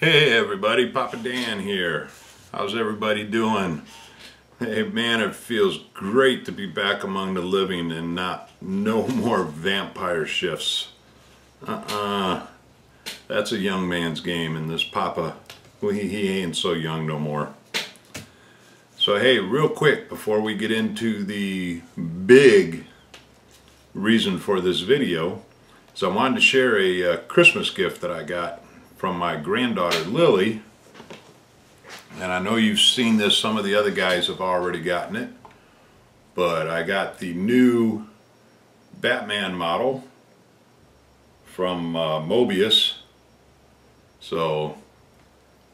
Hey everybody, Papa Dan here. How's everybody doing? Hey man, it feels great to be back among the living and no more vampire shifts. That's a young man's game, and this Papa, well, he ain't so young no more. So hey, real quick before we get into the big reason for this video, so I wanted to share a Christmas gift that I got from my granddaughter Lily. And I know you've seen this, some of the other guys have already gotten it, but I got the new Batman model from Mobius, so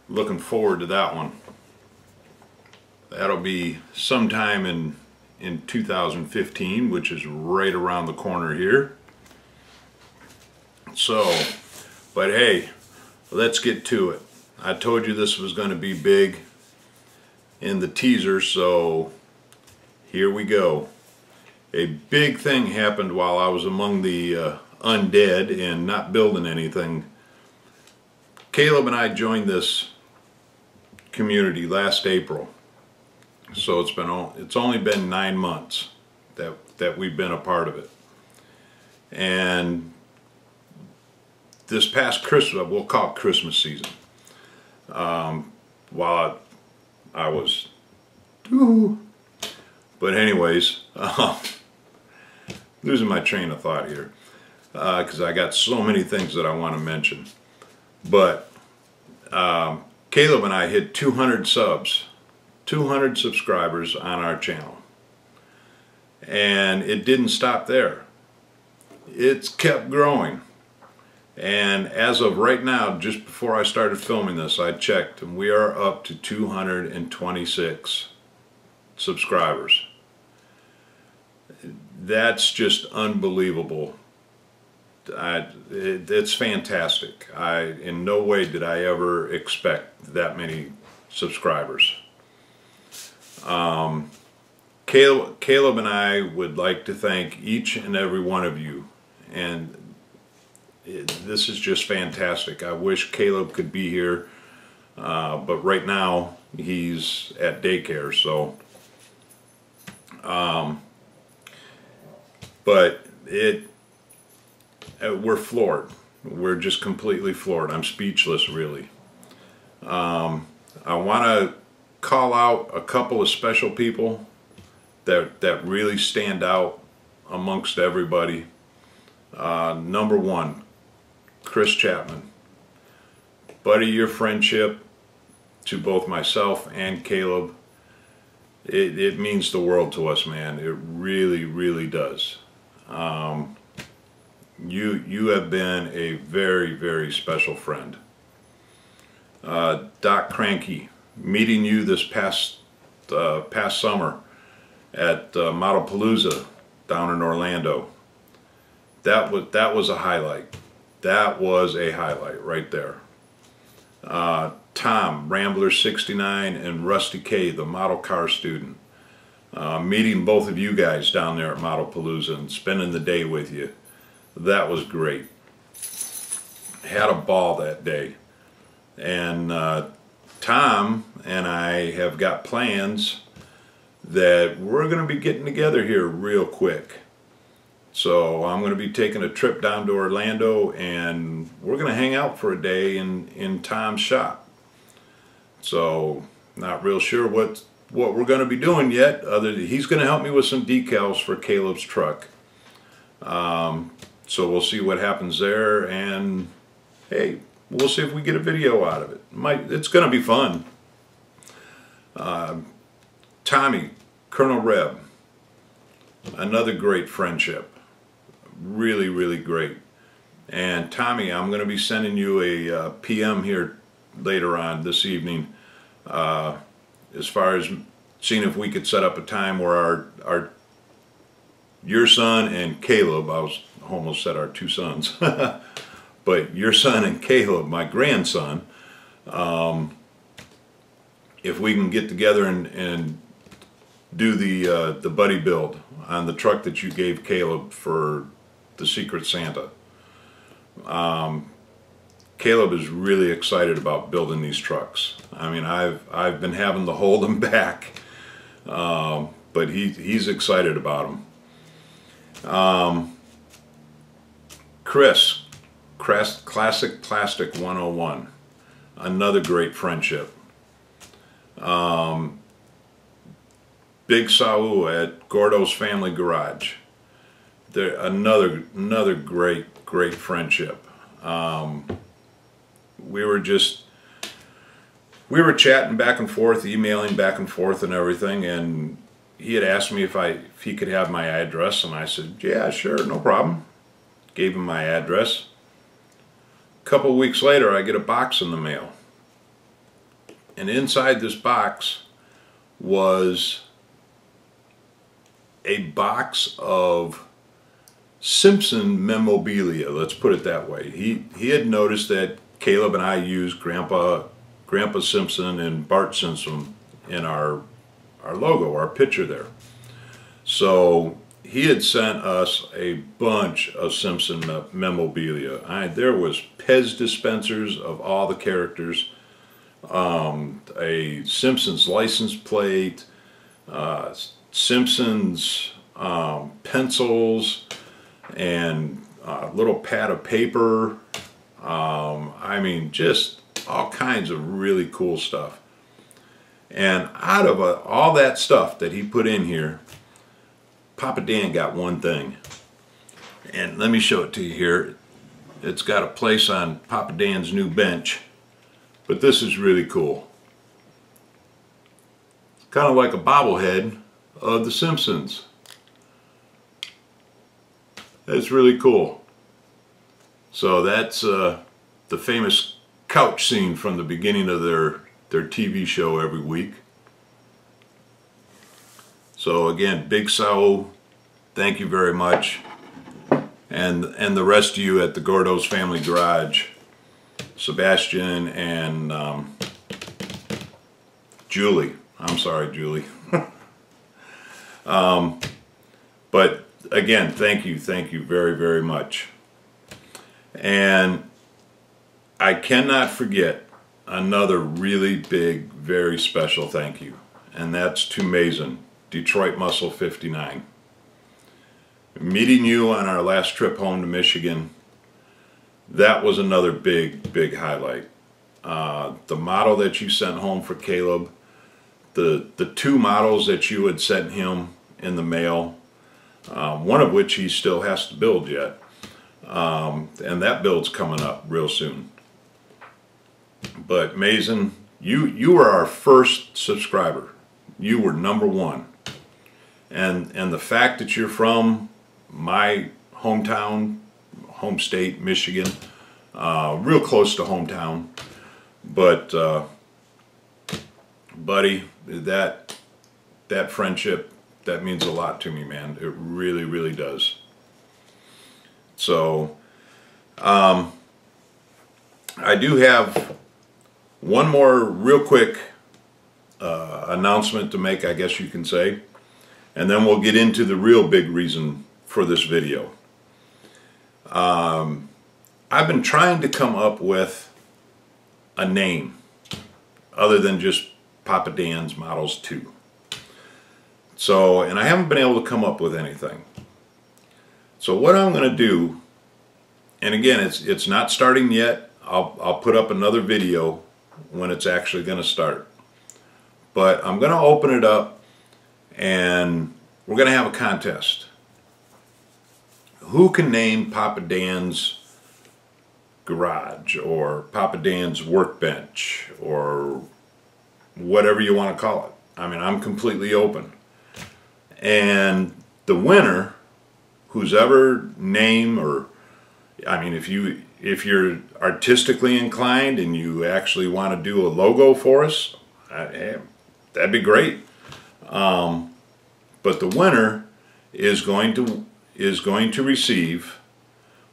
looking forward to that one. That'll be sometime in 2015, which is right around the corner here. So, but hey, let's get to it. I told you this was going to be big in the teaser, so here we go. A big thing happened while I was among the undead and not building anything. Caleb and I joined this community last April, so it's only been 9 months that we've been a part of it. And this past Christmas, we'll call it Christmas season, while I was, but anyways, losing my train of thought here, because I got so many things that I want to mention. But Caleb and I hit 200 subs, 200 subscribers on our channel, and it didn't stop there. It's kept growing. And as of right now, just before I started filming this, I checked, and we are up to 226 subscribers. That's just unbelievable. It's fantastic. In no way did I ever expect that many subscribers. Caleb and I would like to thank each and every one of you, and this is just fantastic. I wish Caleb could be here, but right now he's at daycare, so but we're floored. We're just completely floored. I'm speechless, really. I want to call out a couple of special people that really stand out amongst everybody. Number one, Chris Chapman. Buddy, your friendship to both myself and Caleb, it means the world to us, man. It really, really does. You have been a very, very special friend. Doc Cranky, meeting you this past summer at Model2 down in Orlando. That was a highlight. That was a highlight right there. Tom, Rambler69, and Rusty K, the model car student. Meeting both of you guys down there at Model2 and spending the day with you. That was great. Had a ball that day. And Tom and I have got plans that we're going to be getting together here real quick. So I'm going to be taking a trip down to Orlando, and we're going to hang out for a day in Tom's shop. So not real sure what we're going to be doing yet, other than he's going to help me with some decals for Caleb's truck. So we'll see what happens there, and hey, we'll see if we get a video out of it. It's going to be fun. Tommy, Colonel Reb, another great friendship. Really, really great. And Tommy, I'm going to be sending you a PM here later on this evening, as far as seeing if we could set up a time where your son and Caleb, I almost said our two sons, but your son and Caleb, my grandson, if we can get together and do the buddy build on the truck that you gave Caleb for the Secret Santa. Caleb is really excited about building these trucks. I mean, I've been having to hold him back, but he's excited about them. Chris, Classic Plastic 101, another great friendship. Big Saul at Gordo's Family Garage, another great friendship. We were chatting back and forth, emailing back and forth and everything, and he had asked me if he could have my address, and I said, yeah, sure, no problem. Gave him my address. A couple weeks later, I get a box in the mail, and inside this box was a box of Simpson memorabilia, let's put it that way. He had noticed that Caleb and I used Grandpa Simpson and Bart Simpson in our logo, our picture there. So he had sent us a bunch of Simpson memorabilia. There was Pez dispensers of all the characters, a Simpsons license plate, Simpsons pencils, and a little pad of paper. I mean, just all kinds of really cool stuff. And out of all that stuff that he put in here, Papa Dan got one thing. And let me show it to you here. It's got a place on Papa Dan's new bench. But this is really cool. It's kind of like a bobblehead of The Simpsons. That's really cool. So that's the famous couch scene from the beginning of their TV show every week. So again, Big Saul, thank you very much. And the rest of you at the Gordo's Family Garage, Sebastian and Julie. I'm sorry, Julie. But again, thank you very, very much. And I cannot forget another really big, very special thank you. And that's to Mason, Detroit Muscle 59. Meeting you on our last trip home to Michigan, that was another big highlight. The model that you sent home for Caleb, the two models that you had sent him in the mail, one of which he still has to build yet, and that build's coming up real soon. But Mason, you were our first subscriber. You were #1, and the fact that you're from my hometown, home state, Michigan, real close to hometown, but buddy, that friendship, that means a lot to me, man. It really does. So I do have one more real quick announcement to make, I guess you can say, and then we'll get into the real big reason for this video. I've been trying to come up with a name other than just Papadansmodels2. So, and I haven't been able to come up with anything. So what I'm going to do, and again, it's not starting yet. I'll put up another video when it's actually going to start. But I'm going to open it up, and we're going to have a contest. Who can name Papa Dan's garage, or Papa Dan's workbench, or whatever you want to call it? I mean, I'm completely open. And the winner, whose ever name, or I mean, if you're artistically inclined and you actually want to do a logo for us, that'd be great. But the winner is going to receive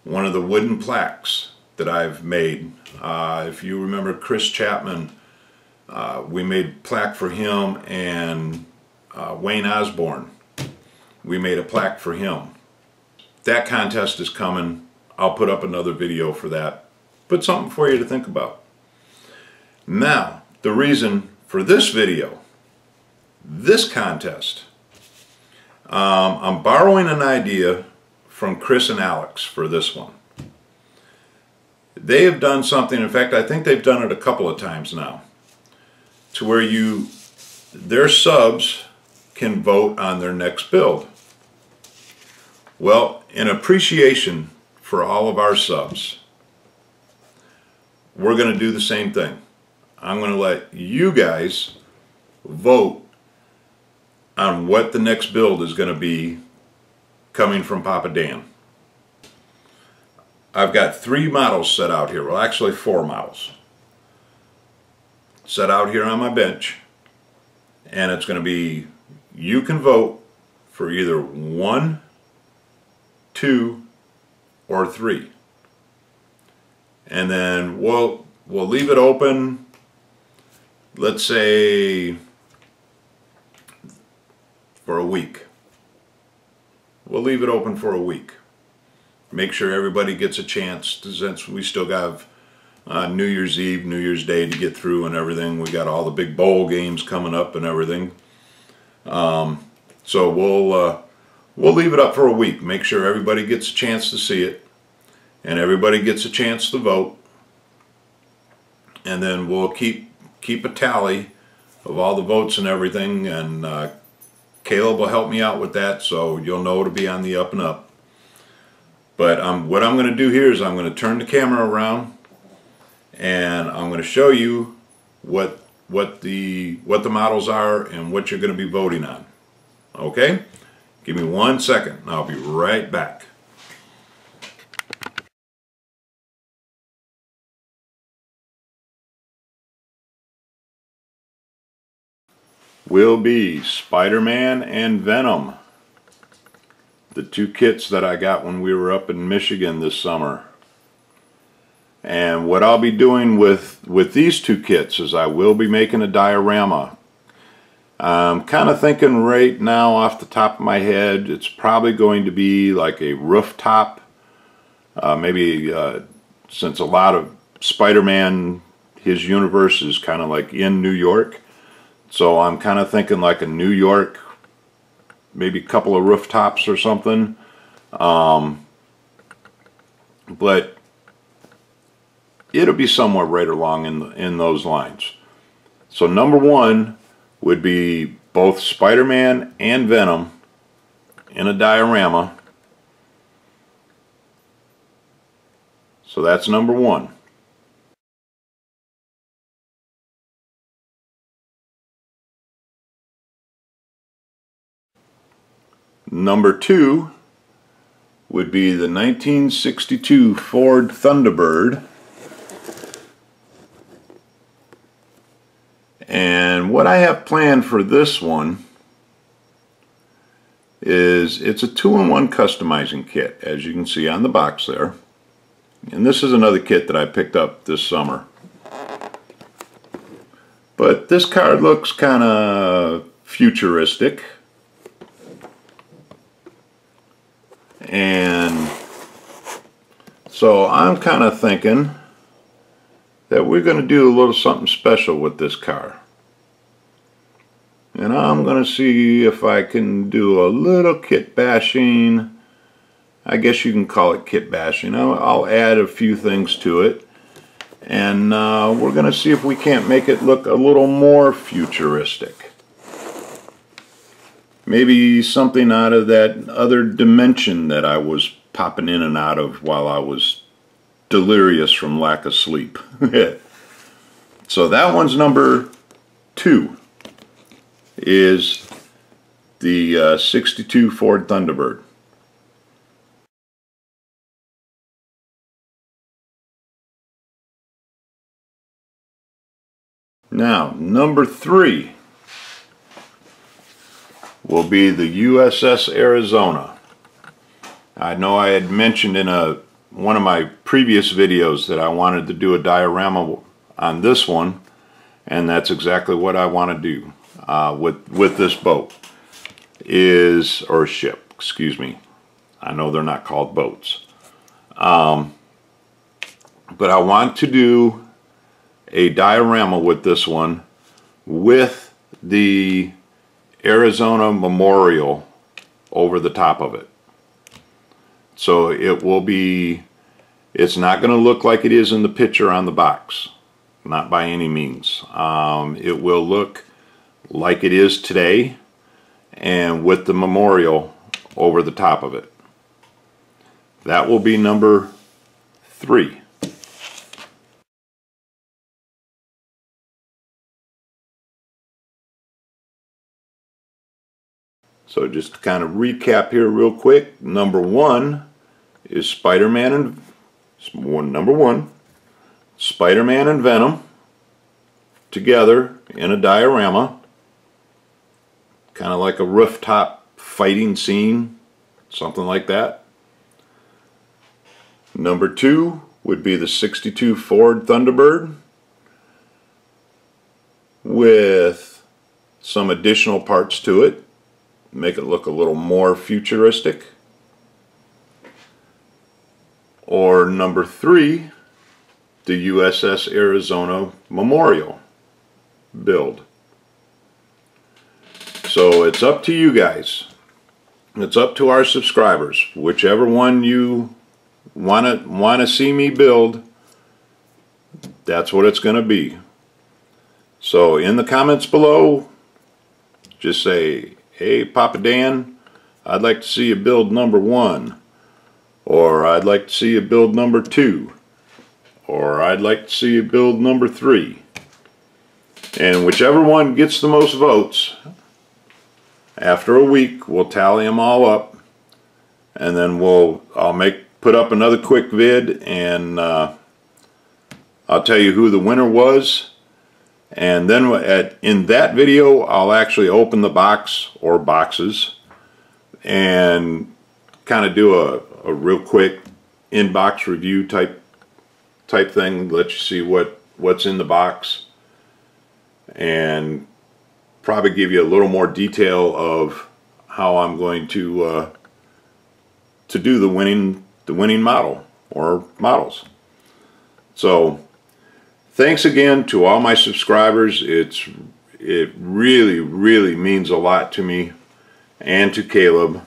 one of the wooden plaques that I've made. If you remember Chris Chapman, we made a plaque for him, and Wayne Osborne, we made a plaque for him. That contest is coming. I'll put up another video for that but something for you to think about. Now, the reason for this video, this contest, I'm borrowing an idea from Chris and Alex for this one. They have done something, in fact I think they've done it a couple of times now, to where their subs can vote on their next build. Well, in appreciation for all of our subs, we're going to do the same thing. I'm going to let you guys vote on what the next build is going to be coming from Papa Dan. I've got 3 models set out here, well actually 4 models set out here on my bench, and it's going to be, you can vote for either 1, 2, or 3, and then we'll leave it open, let's say for a week. We'll leave it open for a week. Make sure everybody gets a chance, since we still have New Year's Eve, New Year's Day to get through and everything. We got all the big bowl games coming up and everything. So we'll leave it up for a week. Make sure everybody gets a chance to see it, and everybody gets a chance to vote. And then we'll keep a tally of all the votes and everything, and Caleb will help me out with that, so you'll know to be on the up and up. But what I'm going to do here is I'm going to turn the camera around, and I'm going to show you what the models are and what you're going to be voting on. Okay? Give me 1 second and I'll be right back. Will be Spider-Man and Venom, the 2 kits that I got when we were up in Michigan this summer. And what I'll be doing with these 2 kits is I will be making a diorama. I'm kind of thinking right now off the top of my head, it's probably going to be like a rooftop. Maybe since a lot of Spider-Man, his universe is kind of like in New York. So I'm kind of thinking like a New York, maybe a couple of rooftops or something. But it'll be somewhere right along in those lines. So number 1 would be both Spider-Man and Venom in a diorama. So that's number 1. Number 2 would be the 1962 Ford Thunderbird. And what I have planned for this one is it's a 2-in-1 customizing kit, as you can see on the box there. And this is another kit that I picked up this summer. But this card looks kind of futuristic. And so I'm kind of thinking that we're going to do a little something special with this car. And I'm going to see if I can do a little kit bashing. I guess you can call it kit bashing. I'll add a few things to it. And we're going to see if we can't make it look a little more futuristic. Maybe something out of that other dimension that I was popping in and out of while I was delirious from lack of sleep. So that one's number 2, is the 62 Ford Thunderbird. Now, number 3 will be the USS Arizona. I know I had mentioned in one of my previous videos that I wanted to do a diorama on this one, and that's exactly what I want to do with this boat, or ship, excuse me. I know they're not called boats. but I want to do a diorama with this one with the Arizona memorial over the top of it. So it will be, it's not going to look like it is in the picture on the box, not by any means. It will look like it is today, and with the memorial over the top of it. That will be number 3. So just to kind of recap here real quick, number 1 is Spider-Man and Spider-Man and Venom together in a diorama, kind of like a rooftop fighting scene, something like that. Number 2 would be the '62 Ford Thunderbird with some additional parts to it, make it look a little more futuristic. Or number 3, the USS Arizona Memorial build. So it's up to you guys. It's up to our subscribers. Whichever one you want to see me build, that's what it's going to be. So in the comments below, just say, hey Papa Dan, I'd like to see you build number 1, or I'd like to see you build number 2, or I'd like to see you build number 3. And whichever one gets the most votes, after a week we'll tally them all up, and then I'll put up another quick vid, and I'll tell you who the winner was. And then in that video I'll actually open the box or boxes and kind of do a real quick in-box review type thing, let you see what's in the box, and probably give you a little more detail of how I'm going to do the winning model or models. So thanks again to all my subscribers. It really means a lot to me and to Caleb,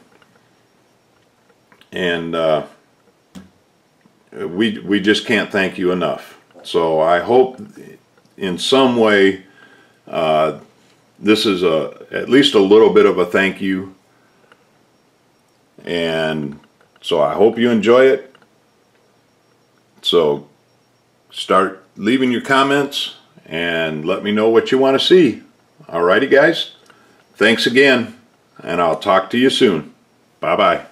and we just can't thank you enough. So I hope in some way this is at least a little bit of a thank you, and so I hope you enjoy it. So start leaving your comments and let me know what you want to see. Alrighty guys, thanks again, and I'll talk to you soon. Bye bye.